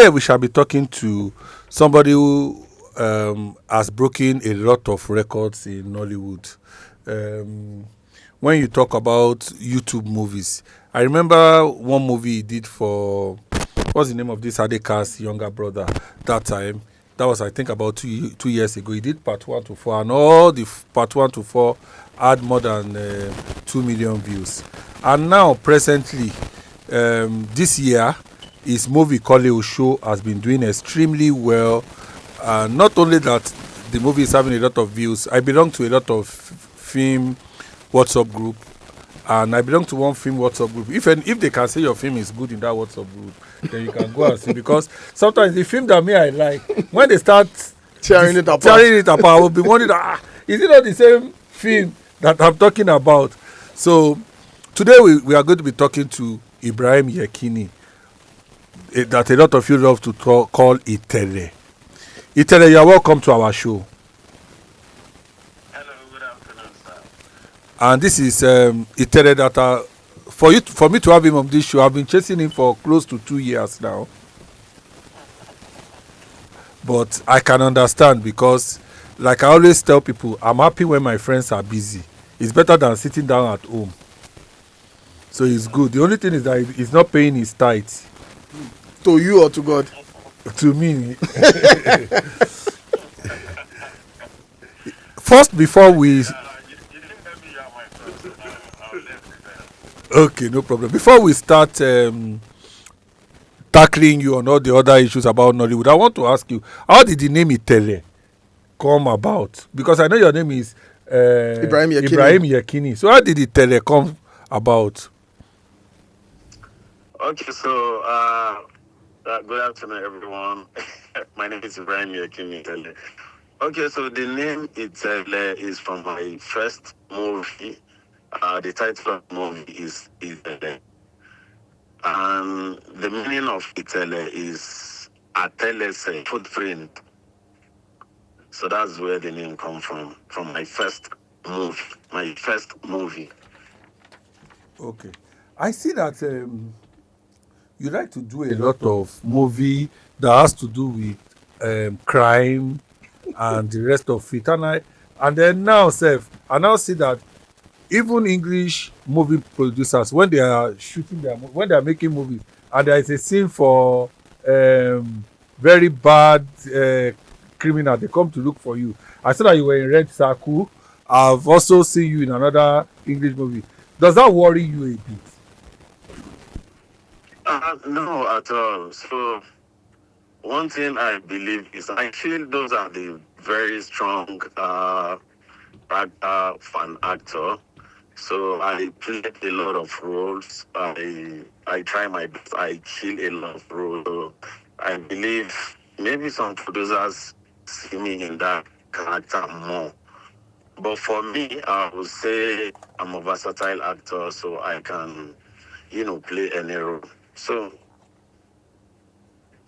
Today we shall be talking to somebody who has broken a lot of records in Nollywood. Um, when you talk about YouTube movies, I remember one movie he did for what's the name of this Adeka's younger brother that time. That was I think about 2 years ago. He did part 1 to 4, and all the part 1 to 4 had more than 2 million views. And now presently, this year, his movie Kole Osho has been doing extremely well. Not only that, the movie is having a lot of views. I belong to a lot of film WhatsApp group, and I belong to one film WhatsApp group. If they can say your film is good in that WhatsApp group, then you can go and see. Because sometimes the film that me I like, when they start tearing it apart, I will be wondering, is it not the same film that I'm talking about? So today we are going to be talking to Ibrahim Yekini, that a lot of you love to call Itere. Itere, you are welcome to our show. Hello, good afternoon, sir. And this is Itere that for me to have him on this show, I've been chasing him for close to 2 years now. But I can understand because, like I always tell people, I'm happy when my friends are busy. It's better than sitting down at home. So it's good. The only thing is that he's not paying his tithes. To you or to God? To me. First, before we... You didn't let me out my first. I'll let you there. Okay, no problem. Before we start tackling you on all the other issues about Nollywood, I want to ask you, how did the name Itere come about? Because I know your name is Ibrahim Yekini. So how did Itere come about? Okay, so good afternoon, everyone. My name is Ibrahim Yekini. Okay, so the name Itele is from my first movie. The title of the movie is Itele. And the meaning of Itele is Atelese, footprint. So that's where the name comes from my first movie. Okay. I see that you like to do a lot of movie that has to do with crime and the rest of it. And then now, I now see that even English movie producers, when they are shooting when they are making movies, and there is a scene for very bad criminal, they come to look for you. I saw that you were in Red Circle. I've also seen you in another English movie. Does that worry you a bit? No, at all. So one thing I believe is I feel those are the very strong fan actor. So I played a lot of roles. I try my best. I kill a lot of roles. So I believe maybe some producers see me in that character more. But for me, I would say I'm a versatile actor, so I can, play any role. So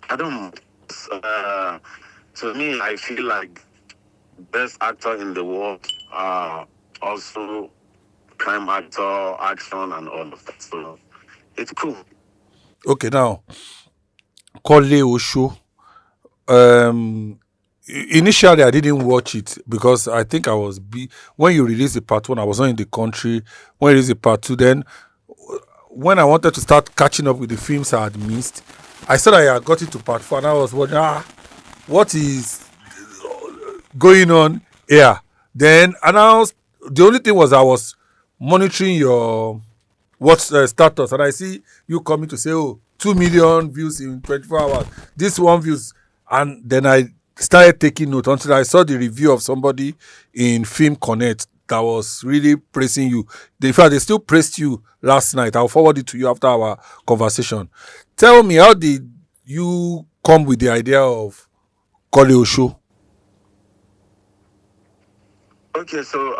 I don't. To me, I feel like best actor in the world. Also crime actor, action, and all of that. So it's cool. Okay, now Kole Osho. Um, Initially, I didn't watch it because I think I was when you released the part 1. I was not in the country. When you released the part 2, then when I wanted to start catching up with the films I had missed, I said I had got into part 4, and I was wondering, what is going on here? Then announced. The only thing was I was monitoring your status, and I see you coming to say, oh, 2 million views in 24 hours. This one views, and then I started taking note until I saw the review of somebody in Film Connect that was really praising you. In fact, they still praised you last night. I'll forward it to you after our conversation. Tell me, how did you come with the idea of Kole Osho? Okay, so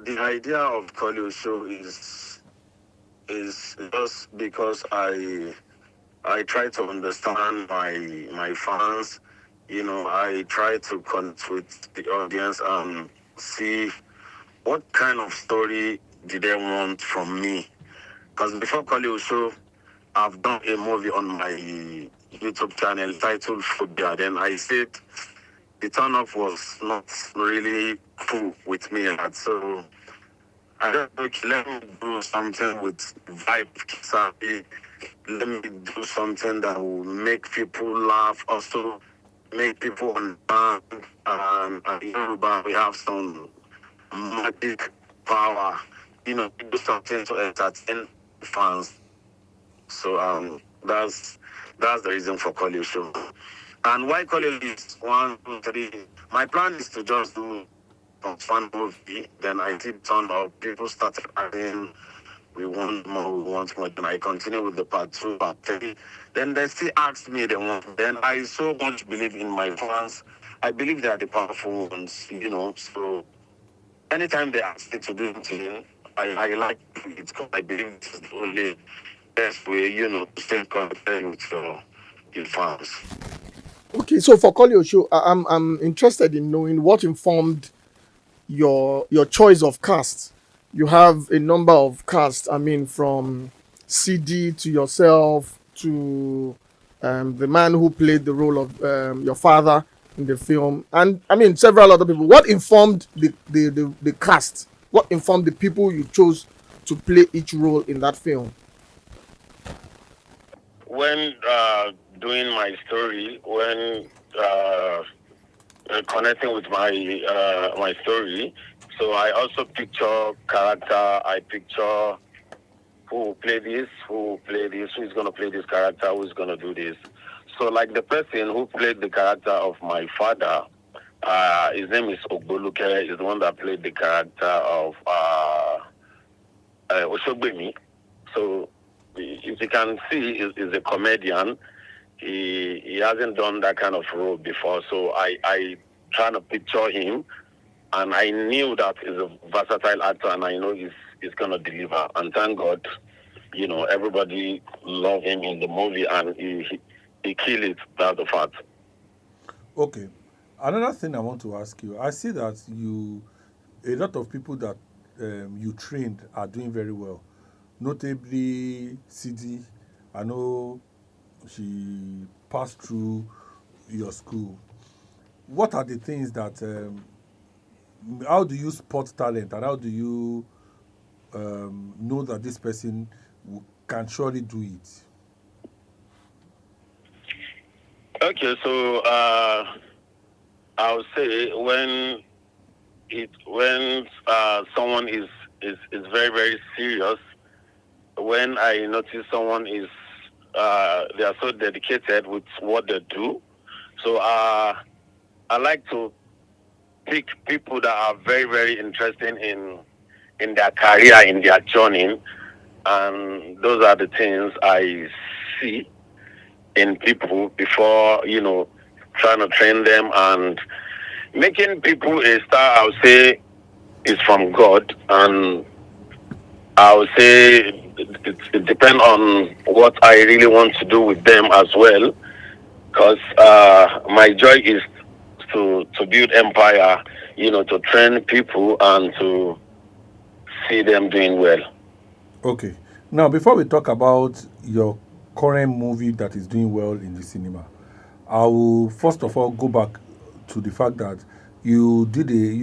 the idea of Kolio show is just because I try to understand my fans. I try to connect with the audience and see what kind of story do they want from me. Because before Kolio show, I've done a movie on my YouTube channel titled Phobia. Then I said the turn off was not really cool with me. And so I don't know, okay, let me do something with vibe. Sorry. Let me do something that will make people laugh, also make people understand. And Yoruba, we have some magic power, do something to entertain fans. So that's the reason for College Show. And why College is 1, 2, 3. My plan is to just do some fun movie. Then I did turn up. People started adding, we want more, we want more. Then I continue with the part 2, part 3. Then they still asked me they want. Then I so much believe in my fans. I believe they are the powerful ones. So anytime they ask me to do something, I like it because I believe it is the only best way, to stay connected with your fans. Okay, so for Call Your Show, I'm interested in knowing what informed your choice of cast. You have a number of casts. I mean, from CD to yourself to the man who played the role of your father in the film, and I mean several other people. What informed the cast? What informed the people you chose to play each role in that film? When doing my story, when connecting with my story, so I also picture character. I picture who will play this, who will play this, who is going to play this character, who is going to do this. So, like the person who played the character of my father, his name is Ogboluke, is the one that played the character of Oshogbemi. So, if you can see, is a comedian. He hasn't done that kind of role before. So, I trying to picture him, and I knew that he's a versatile actor, and I know he's going to deliver. And thank God, everybody love him in the movie, and he killed it. That's the fact. Okay. Another thing I want to ask you, I see that a lot of people that you trained are doing very well. Notably, CD. I know she passed through your school. What are the things that, how do you spot talent, and how do you know that this person can surely do it? Okay, so I would say when someone is very very serious, when I notice someone is they are so dedicated with what they do, so I like to pick people that are very very interested in their career, in their journey, and those are the things I see in people before trying to train them. And making people a star, I would say, is from God, and I would say it depends on what I really want to do with them as well. Because my joy is to build empire, to train people and to see them doing well. Okay. Now, before we talk about your current movie that is doing well in the cinema, I will first of all go back to the fact that you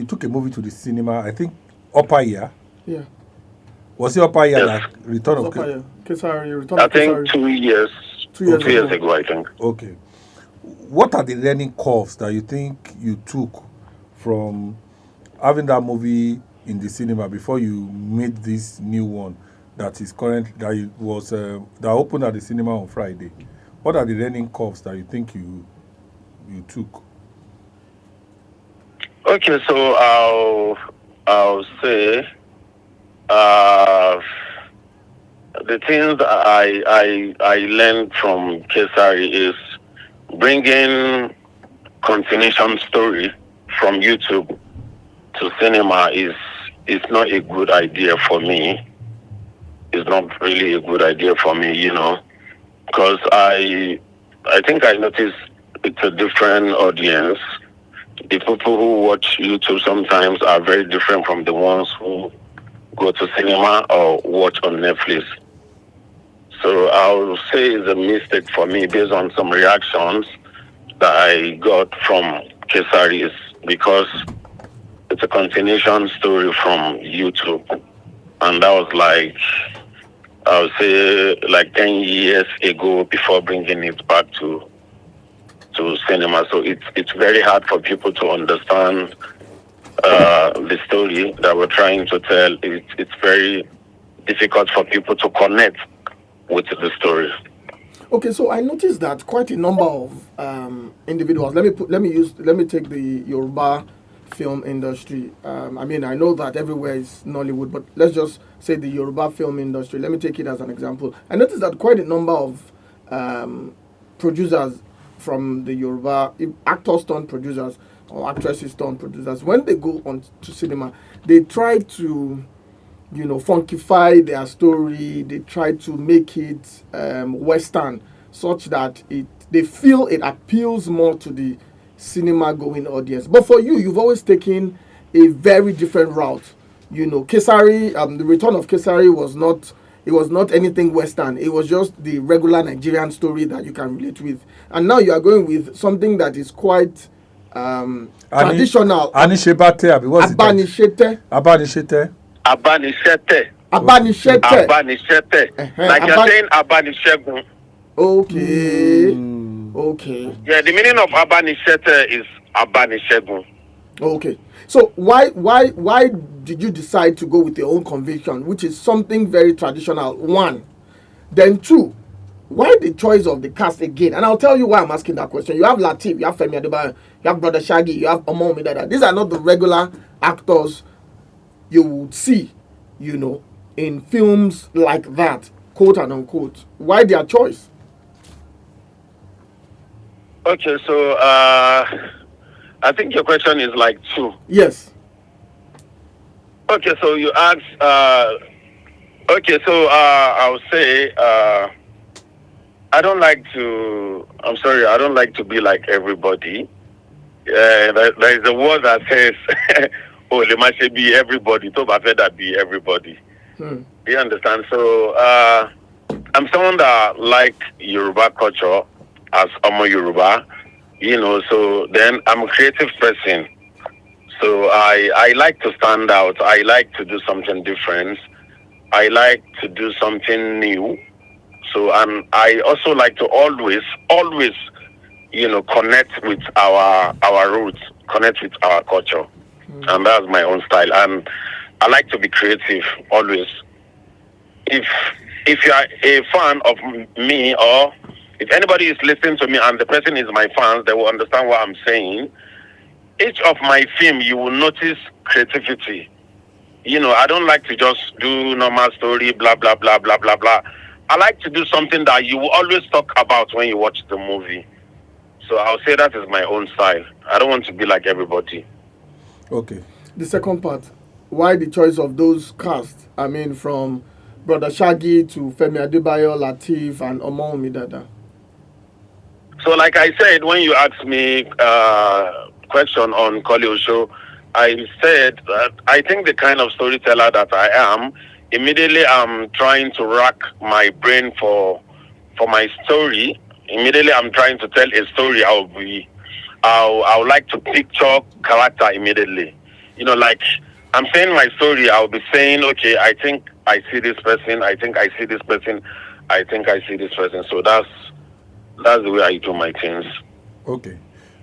took a movie to the cinema. I think Upper Year. Yeah, Was it Upper Year Yes, that Return of Kesari, Return I of think Kesari, 2 years, 2 years 2 years ago. ago, I think. Okay. What are the learning curves that you think you took from having that movie in the cinema before you made this new one that is current that opened at the cinema on Friday? What are the learning curves that you think you took? Okay, so I'll say uh, the things I learned from Kesari is bringing continuation story from YouTube to cinema is not a good idea for me. It's not really a good idea for me, because I think I noticed it's a different audience. The people who watch YouTube sometimes are very different from the ones who go to cinema or watch on Netflix. So I'll say it's a mistake for me based on some reactions that I got from Kesaris because it's a continuation story from YouTube. And that was like, I would say, like 10 years ago before bringing it back to cinema. So it's very hard for people to understand the story that we're trying to tell. It's very difficult for people to connect with the story. Okay, so I noticed that quite a number of individuals. Let me take the Yoruba film industry. I mean, I know that everywhere is Nollywood, but let's just say the Yoruba film industry. Let me take it as an example. I noticed that quite a number of producers from the Yoruba actors turned producers or actresses turned producers, when they go on to cinema, they try to funkify their story. They try to make it Western, such that they feel it appeals more to the cinema going audience. But for you, you've always taken a very different route. Kesari, the Return of Kesari was not. It was not anything Western. It was just the regular Nigerian story that you can relate with. And now you are going with something that is quite traditional. Anishebate, abi what's it? Abanishete. Abanishete. Abanishete. Abanishete. Abanishete. Like you're saying Abanishegun. Okay. Okay. Yeah, the meaning of Abanishete is Abanishegun. Okay. So why did you decide to go with your own conviction, which is something very traditional? One. Then two, why the choice of the cast again? And I'll tell you why I'm asking that question. You have Lateef, you have Femi Adebayo, you have Brother Shaggy, you have Omo Omidada. These are not the regular actors you would see, in films like that, quote and unquote. Why their choice? Okay, so I think your question is like two. Yes. Okay, so you asked. I would say I don't like to. I'm sorry, I don't like to be like everybody. There is a word that says, "Oh, they must be everybody." So I said that be everybody. Do you understand? So I'm someone that like Yoruba culture as Omo Yoruba. So then I'm a creative person. So I like to stand out. I like to do something different. I like to do something new. So and I also like to always, connect with our roots, connect with our culture. And that's my own style. And I like to be creative always. If you are a fan of me, or if anybody is listening to me and the person is my fan, they will understand what I'm saying. Each of my film, you will notice creativity. I don't like to just do normal story, blah, blah, blah, blah, blah, blah. I like to do something that you will always talk about when you watch the movie. So I'll say that is my own style. I don't want to be like everybody. Okay. The second part, why the choice of those casts? I mean, from Brother Shaggy to Femi Adebayo, Lateef, and Omo Omidada. So like I said, when you asked me question on Kolio show, I said that I think the kind of storyteller that I am, immediately I'm trying to rack my brain for my story. Immediately I'm trying to tell a story. I would like to picture character immediately. Like I'm saying my story, I'll be saying, okay, I think I see this person, I think I see this person, I think I see this person. So that's the way I do my things. Okay.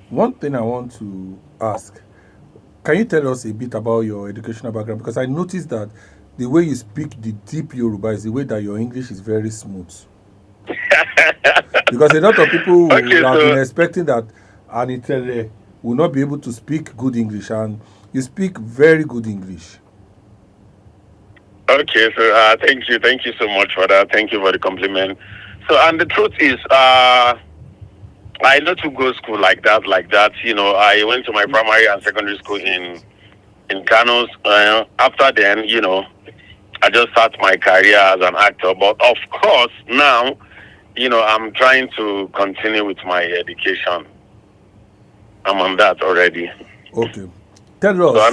One thing I want to ask, can you tell us a bit about your educational background? Because I noticed that the way you speak the deep Yoruba is the way that your English is very smooth. Because a lot of people have been expecting that Anitele will not be able to speak good English, and you speak very good English. Okay, so thank you so much for that. Thank you for the compliment. So, and the truth is, I know to go school like that. I went to my primary and secondary school in Kano. After then, I just start my career as an actor. But of course, now, I'm trying to continue with my education. I'm on that already. Okay, tell us. So I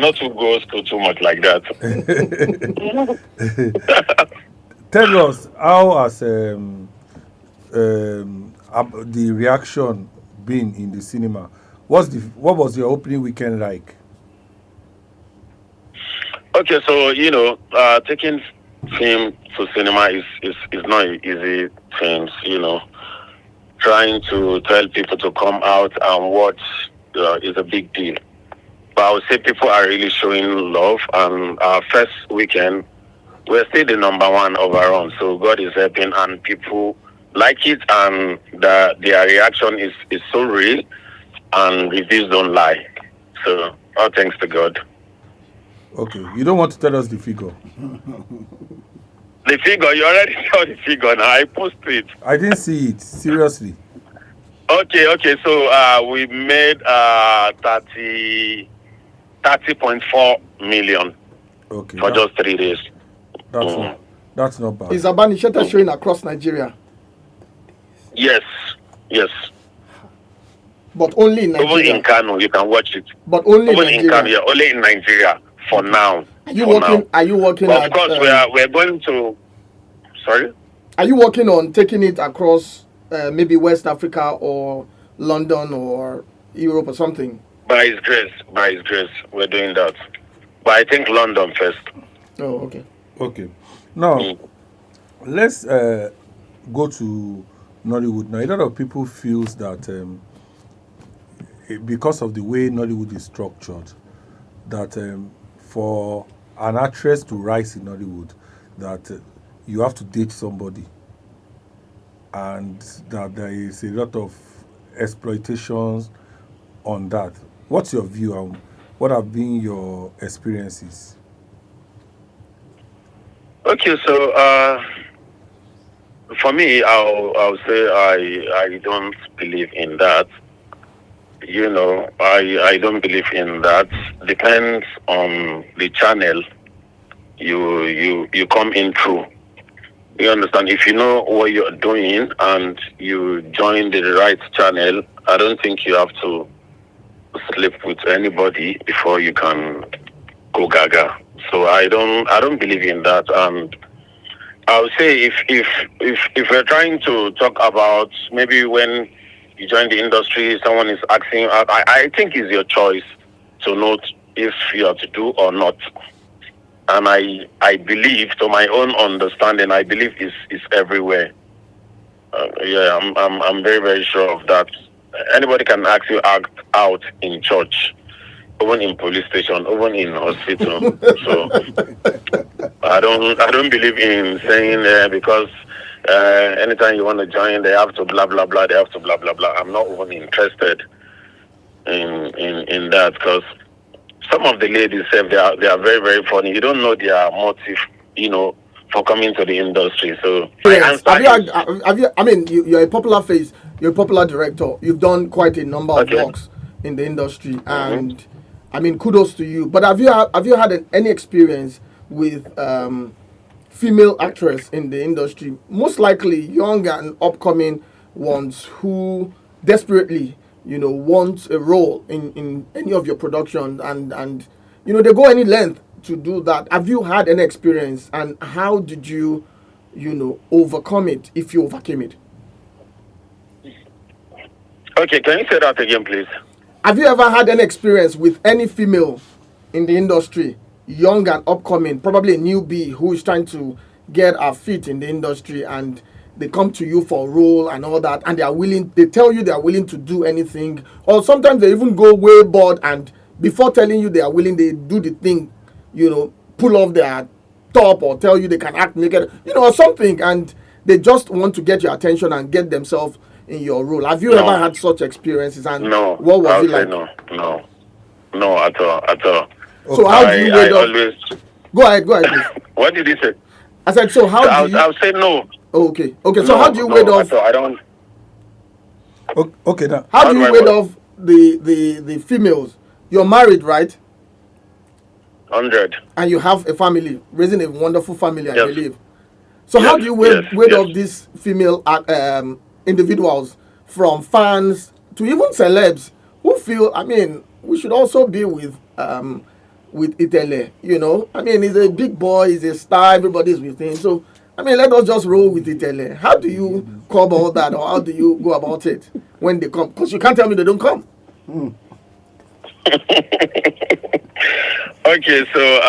not to go school too much like that. Tell us how has the reaction been in the cinema? What was your opening weekend like? Okay, so taking film to cinema is not an easy thing. Trying to tell people to come out and watch is a big deal. But I would say people are really showing love. And our first weekend, we're still the number one overall. So God is helping, and people like it, and their reaction is so real, and reviews don't lie. So all thanks to God. Okay, you don't want to tell us the figure. The figure, you already saw the figure now. I posted it. I didn't see it. Seriously. Okay. So we made 30.4 million Okay, for just 3 days. that's Mm. not that's not bad. Is Abani Sheta showing across Nigeria, Yes, yes. but only in Even Nigeria? in Kano, you can watch it. But only in Even in Kano, Nigeria. yeah, only in Nigeria for now. Are you For working? now. Are you working But of at? course, we're going to. Sorry. Are you working on taking it across maybe West Africa or London or Europe or something? By His grace, we're doing that. But I think London first. Oh, okay. Okay. Now Mm. let's go to Nollywood. Now a lot of people feels that because of the way Nollywood is structured, that for an actress to rise in Nollywood, that you have to date somebody, and that there is a lot of exploitations on that. What's your view on what have been your experiences? Okay, so for me, I'll say I don't believe in that. I don't believe in that. Depends on the channel you come in through. You understand? If you know what you're doing and you join the right channel, I don't think you have to sleep with anybody before you can go gaga. So I don't believe in that. And I would say if we're trying to talk about maybe when you join the industry, someone is asking, I think it's your choice to note if you have to do or not. And I believe, to my own understanding, I believe is everywhere. Yeah, I'm very very sure of that. Anybody can ask you act out in church, even in police station, even in hospital. So I don't believe in saying because anytime you want to join, they have to blah blah blah. They have to blah blah blah. I'm not even interested in that, because some of the ladies say they are very very funny. You don't know their motive, you know, for coming to the industry. So my Yes. answer is Have you? I mean, you're a popular face. You're a popular director. You've done quite a number of okay. works in the industry, Mm-hmm. and I mean, kudos to you. But have you had any experience with female actress in the industry? Most likely, young and upcoming ones who desperately, want a role in any of your productions, and they go any length to do that. Have you had any experience, and how did you, overcome it if you overcame it? Okay, can you say that again, please? Have you ever had any experience with any female in the industry, young and upcoming, probably a newbie who is trying to get her feet in the industry, and they come to you for a role and all that, and they tell you they are willing to do anything, or sometimes they even go way board, and before telling you they are willing, they do the thing, pull off their top or tell you they can act naked, or something, and they just want to get your attention and get themselves in your role. Have you ever No, had such experiences, and no. what was I'll it say like? no, no, no at all, at all. So Okay. how do you I wade off? always. Go ahead, please. What did he say? I said, so how So do I'll you? say no, Oh, okay. So how no, do you wade no at off? all. I don't. Okay. Now, How How do do you I wade what? off the females? You're married, right? 100. And you have a family, raising a wonderful family, I Yes, believe. So how yes, do you yes, wade yes. off these female individuals, from fans to even celebs who feel? I mean, we should also be with Itele. I mean, he's a big boy, he's a star, everybody's with him. So I mean, let us just roll with it. How do you curb all that, or how do you go about it when they come? Because you can't tell me they don't come. Okay, so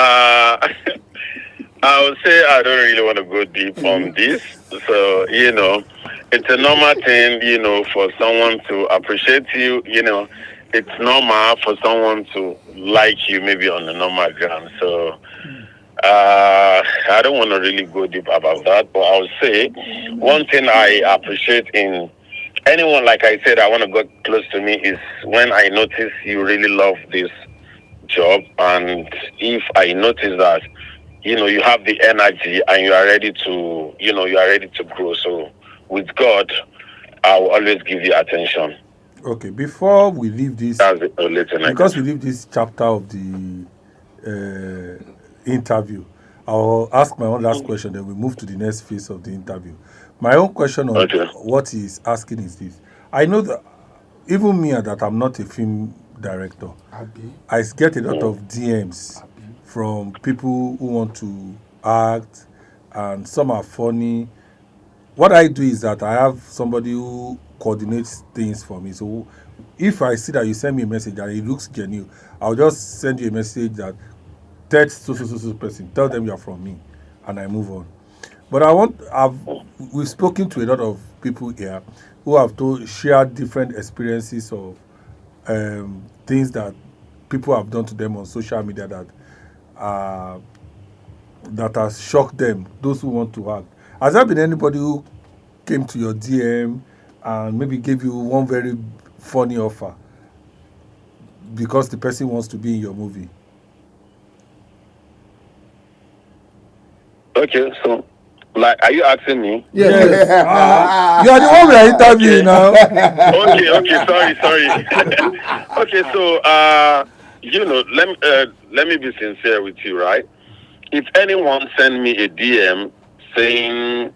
I would say I don't really want to go deep on this. So, it's a normal thing, for someone to appreciate you, it's normal for someone to like you maybe on the normal ground. So, I don't want to really go deep about that, but I would say one thing I appreciate in anyone, like I said, I want to go close to me is when I notice you really love this job, and if I notice that you have the energy and you are ready to grow. So with God, I will always give you attention. Okay, before we leave this, That's the only thing I because can we leave this chapter of the interview, I'll ask my own last question, then we move to the next phase of the interview. My own question on Okay. what he's asking is this. I know that even me, that I'm not a film director, I get a lot of DMs from people who want to act, and some are funny. What I do is that I have somebody who coordinates things for me. So if I see that you send me a message and it looks genuine, I'll just send you a message that text so person, tell them you're from me, and I move on. But we've spoken to a lot of people here who have shared different experiences of things that people have done to them on social media uh, that has shocked them. Those who want to act. Has there been anybody who came to your DM and maybe gave you one very funny offer because the person wants to be in your movie? Okay, so like, are you asking me? Yes. You are the one we are interviewing now. Sorry. Okay, so let me be sincere with you, right? If anyone send me a DM saying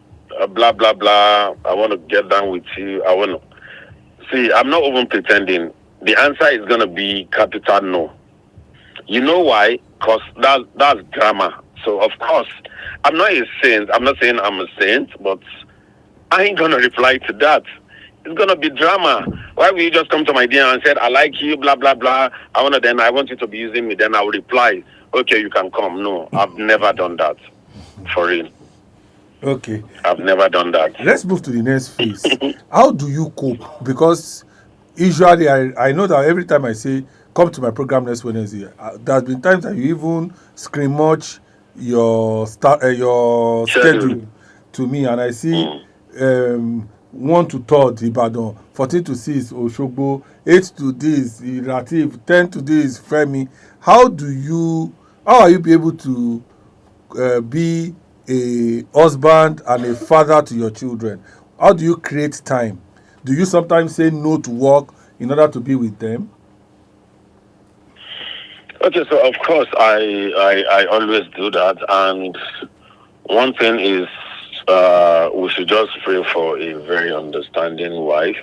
blah blah blah, I want to get down with you, I want to see. I'm not even pretending. The answer is gonna be capital no. You know why? Because that's drama. So of course, I'm not a saint. I'm not saying I'm a saint, but I ain't gonna reply to that. It's gonna be drama. Why will you just come to my DM and said I like you, blah blah blah? I want you to be using me. Then I will reply, okay, you can come. No, I've never done that. For real, Okay. I've never done that. Let's move to the next phase. How do you cope? Because usually I know that every time I say come to my program next Wednesday, there's been times that you even screen much your schedule to me, and I see 1 to 3rd Ibadan, 14 to 6 Oshogbo, 8 to this Latif, 10 to this Femi. How are you be able to be a husband and a father to your children? How do you create time? Do you sometimes say no to work in order to be with them? Okay, so of course I always do that, and one thing is we should just pray for a very understanding wife.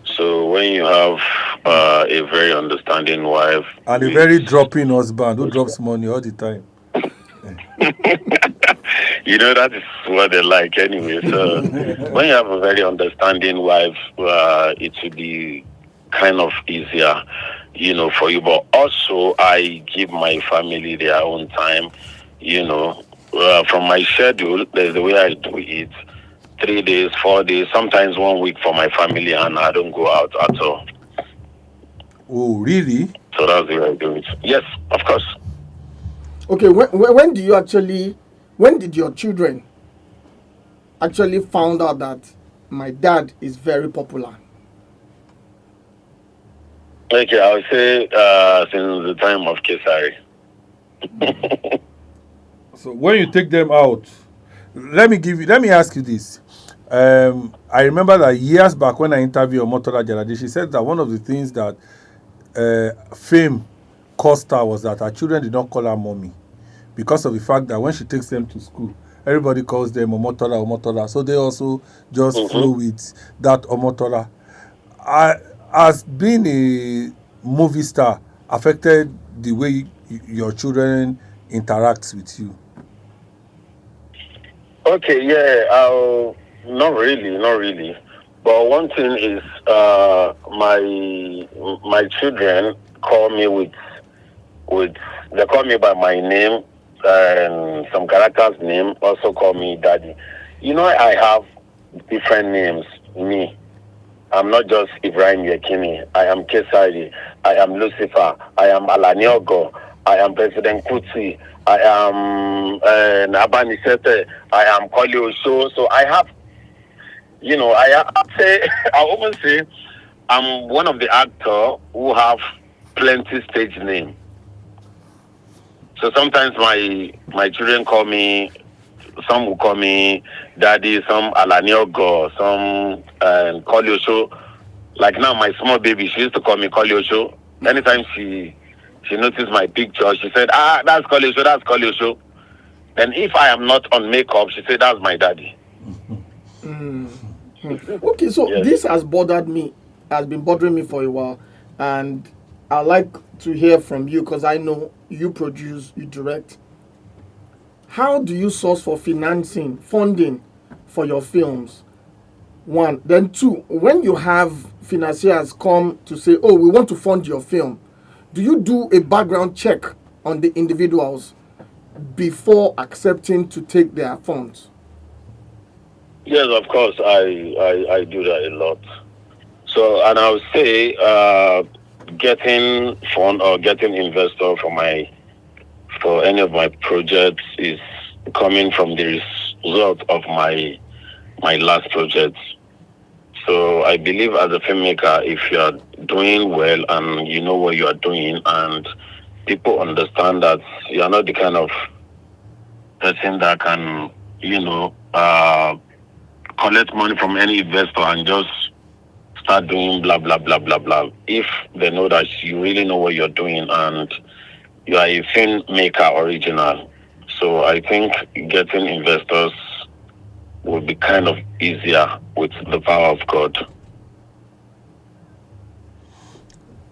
So when you have a very understanding wife And a very dropping husband who drops money all the time. that is what they like anyway. So when you have a very understanding wife, it will be kind of easier, for you. But also, I give my family their own time, from my schedule. There's the way I do it. 3 days, 4 days, sometimes 1 week for my family, and I don't go out at all. Oh, really? So that's the way I do it. Yes, of course. Okay, when did your children actually found out that my dad is very popular? Okay, I would say since the time of Kesari. So when you take them out, let me ask you this. I remember that years back when I interviewed Omotola Jalade, she said that one of the things that fame cost her was that her children did not call her mommy, because of the fact that when she takes them to school, everybody calls them Omotola. So they also just flow with that Omotola. Has being a movie star affected the way your children interact with you? Okay, yeah. Not really, not really. But one thing is, my children call me with they call me by my name and some characters' name. Also call me daddy. I have different names. Me, I'm not just Ibrahim Yekini. I am Kesari. I am Lucifer. I am Alaniogo. I am President Kuti. I am Nabani Sete. I am Koli Osho. So I have, I say, I often say, I'm one of the actors who have plenty stage name. So sometimes my children call me. Some will call me Daddy. Some Alaniogo. Some Koli Osho. Like now, my small baby, she used to call me Kolyosho. Anytime she noticed my picture, she said, that's Kolyosho, that's Kolyosho. And if I am not on makeup, she said, that's my daddy. Okay, so Yes. this has been bothering me for a while, and I'd like to hear from you because I know you produce, you direct. How do you source for funding for your films? One. Then two, when you have financiers come to say, oh, we want to fund your film, do you do a background check on the individuals before accepting to take their funds? Yes, of course, I do that a lot. So, and I would say, getting fund or getting investor for any of my projects is coming from the result of my last project. So I believe as a filmmaker, if you are doing well and you know what you are doing, and people understand that you are not the kind of person that can, collect money from any investor and just start doing blah blah blah blah blah. If they know that you really know what you're doing and you are a filmmaker original, so I think getting investors will be kind of easier with the power of God.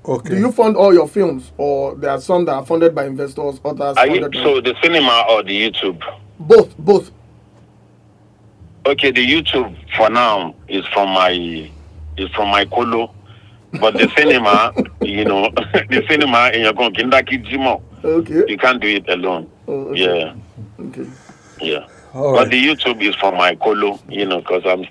Okay. Do you fund all your films, or there are some that are funded by investors, others funded by So the cinema or the YouTube? both? Okay, the YouTube for now is from my colo, but the cinema, the cinema in your kindaki jimo, Okay. you can't do it alone. Oh, okay. Yeah, Okay. yeah. All But right. the YouTube is for my colo, because I'm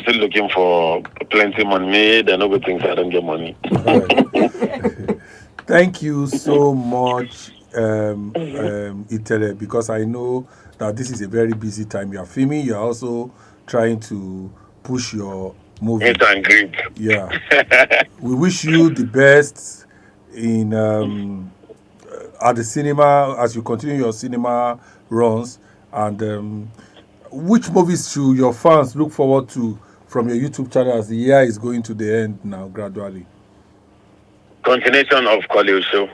still looking for plenty money. Me, they know good things I don't get money. All right. Thank you so much, Itele, because I know that this is a very busy time. You are filming. You are also trying to push your movie. Meet and greet. Yeah. We wish you the best in at the cinema as you continue your cinema runs. And which movies should your fans look forward to from your YouTube channel as the year is going to the end now gradually? Continuation of College Show.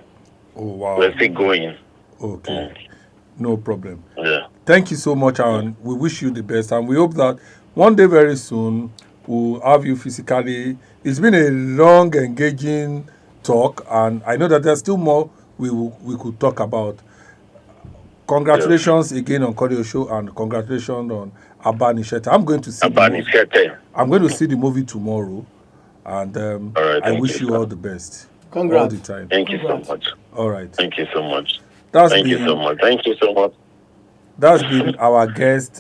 Oh wow. We're still going. Okay. No problem. Yeah. Thank you so much, and we wish you the best. And we hope that one day very soon we'll have you physically. It's been a long, engaging talk, and I know that there's still more we could talk about. Congratulations again on Kodio Show, and congratulations on Abani Sheta. I'm going to see the Abani movie. Shete. I'm going to see the movie tomorrow, and All right, I thank wish you, you sir. all the best Congrats. all the time. Thank you so Congrats. much. All right. Thank you so much. That's Thank you been so much. Thank you so much. That's been our guest,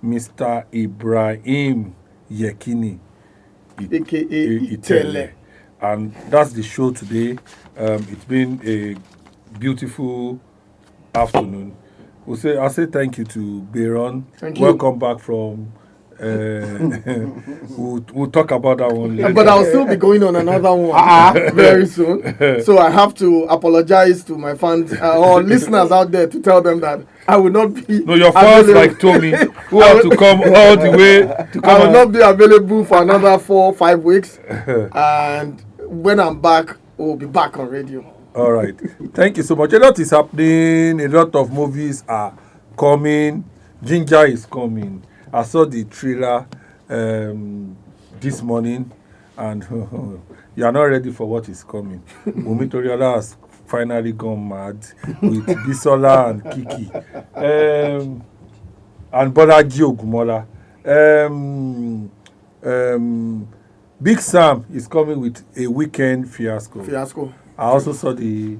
Mr. Ibrahim Yekini, AKA Itele. Itele. And that's the show today. It's been a beautiful afternoon. I'll say thank you to Bayron. Thank you. Welcome back from. We'll talk about that one later. But I'll still be going on another one very soon. So I have to apologize to my fans or listeners out there to tell them that I will not be. No, your fans available. like Tommy who have to come all the way to come. I will not be available for another 4-5 weeks. And when I'm back, we'll be back on radio. All right. Thank you so much. A lot is happening. A lot of movies are coming. Ginger is coming. I saw the trailer this morning, and you are not ready for what is coming. Wumi Toriola has finally gone mad with Bisola and Kiki. and Bolaji Ogumola. Big Sam is coming with a weekend fiasco. I also saw the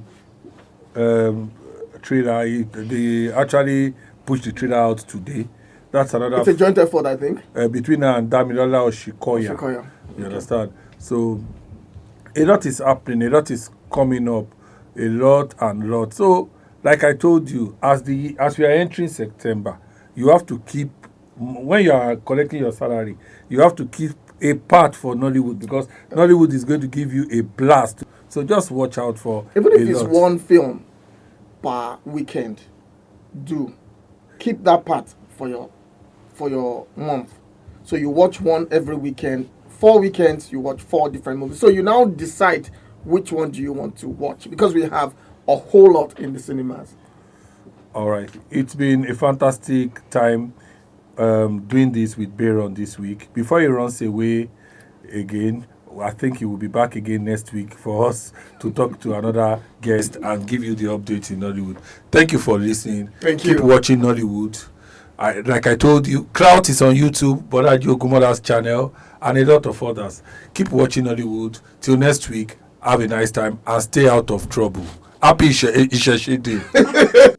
trailer. They actually pushed the trailer out today. That's another. It's a joint effort, I think. Between her and Damilola Oshikoya. You understand? So a lot is happening. A lot is coming up. A lot and lot. So, like I told you, as we are entering September, you have to keep, when you are collecting your salary, you have to keep a part for Nollywood, because Nollywood is going to give you a blast. So just watch out for even if it's one film per weekend, do keep that part for your month. So you watch one every weekend. 4 weekends, you watch 4 different movies. So you now decide which one do you want to watch, because we have a whole lot in the cinemas. All right. It's been a fantastic time doing this with Bayron this week. Before he runs away again, I think he will be back again next week for us to talk to another guest and give you the update in Nollywood. Thank you for listening. Thank you. Keep watching Nollywood. Like I told you, Clout is on YouTube, Bolaji Ogumola's channel, and a lot of others. Keep watching Nollywood. Till next week, have a nice time and stay out of trouble. Happy Isheshe Day.